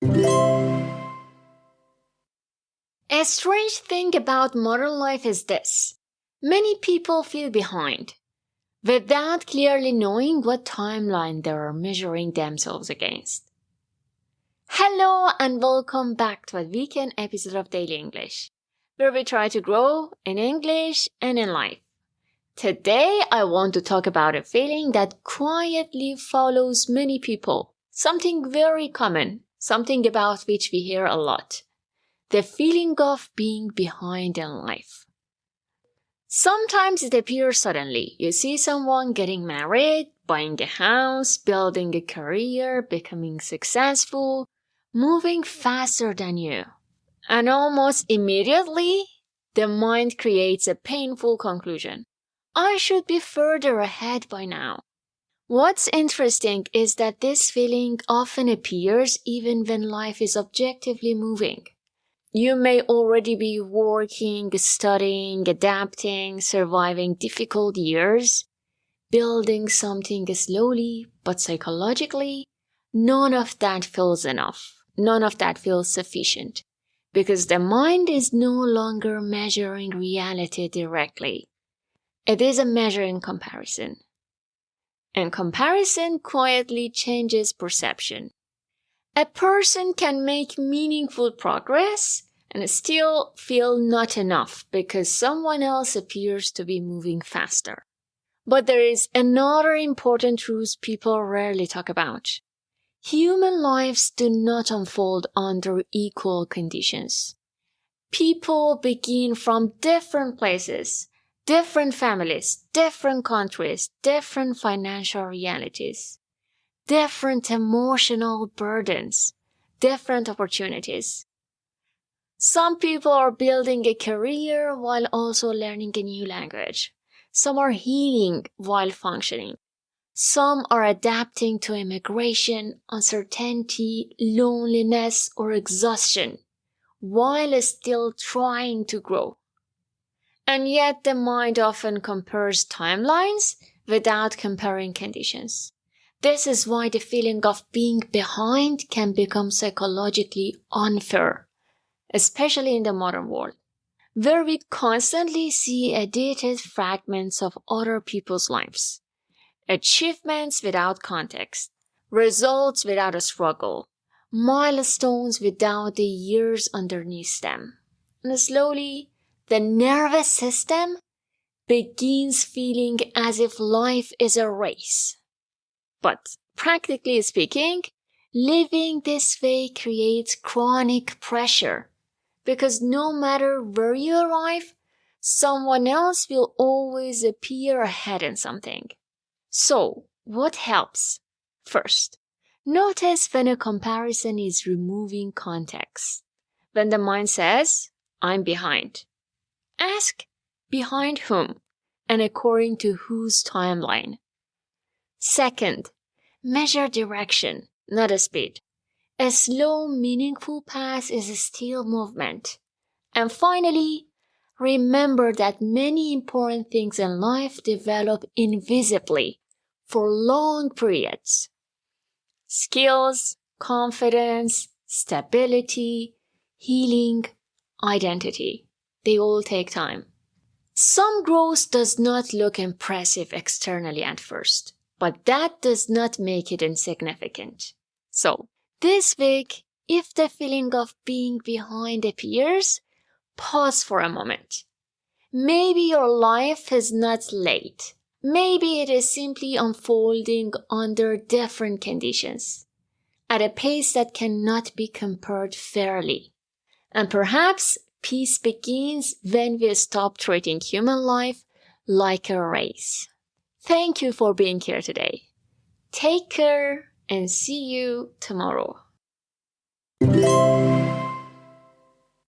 A strange thing about modern life is this. Many people feel behind, without clearly knowing what timeline they are measuring themselves against. Hello and welcome back to a weekend episode of Daily English, where we try to grow in English and in life. Today, I want to talk about a feeling that quietly follows many people. Something very common, something about which we hear a lot. The feeling of being behind in life. Sometimes it appears suddenly. You see someone getting married, buying a house, building a career, becoming successful, moving faster than you. And almost immediately, the mind creates a painful conclusion. I should be further ahead by now. What's interesting is that this feeling often appears even when life is objectively moving. You may already be working, studying, adapting, surviving difficult years, building something slowly, but psychologically, none of that feels enough. None of that feels sufficient, because the mind is no longer measuring reality directly. It is a measuring comparison. And comparison quietly changes perception. A person can make meaningful progress and still feel not enough because someone else appears to be moving faster. But there is another important truth people rarely talk about. Human lives do not unfold under equal conditions. People begin from different places, different families, different countries, different financial realities. Different emotional burdens, different opportunities. Some people are building a career while also learning a new language. Some are healing while functioning. Some are adapting to immigration, uncertainty, loneliness, or exhaustion, while still trying to grow. And yet the mind often compares timelines without comparing conditions. This is why the feeling of being behind can become psychologically unfair, especially in the modern world, where we constantly see edited fragments of other people's lives, achievements without context, results without a struggle, milestones without the years underneath them. And slowly, the nervous system begins feeling as if life is a race. But practically speaking, living this way creates chronic pressure because no matter where you arrive, someone else will always appear ahead in something. So, what helps? First, notice when a comparison is removing context. When the mind says, I'm behind. Ask, behind whom? And according to whose timeline? Second, measure direction, not a speed. A slow, meaningful path is still movement. And finally, remember that many important things in life develop invisibly for long periods. Skills, confidence, stability, healing, identity. They all take time. Some growth does not look impressive externally at first, but that does not make it insignificant. So, this week, if the feeling of being behind appears, pause for a moment. Maybe your life is not late. Maybe it is simply unfolding under different conditions, at a pace that cannot be compared fairly. And perhaps peace begins when we stop treating human life like a race. Thank you for being here today. Take care and see you tomorrow.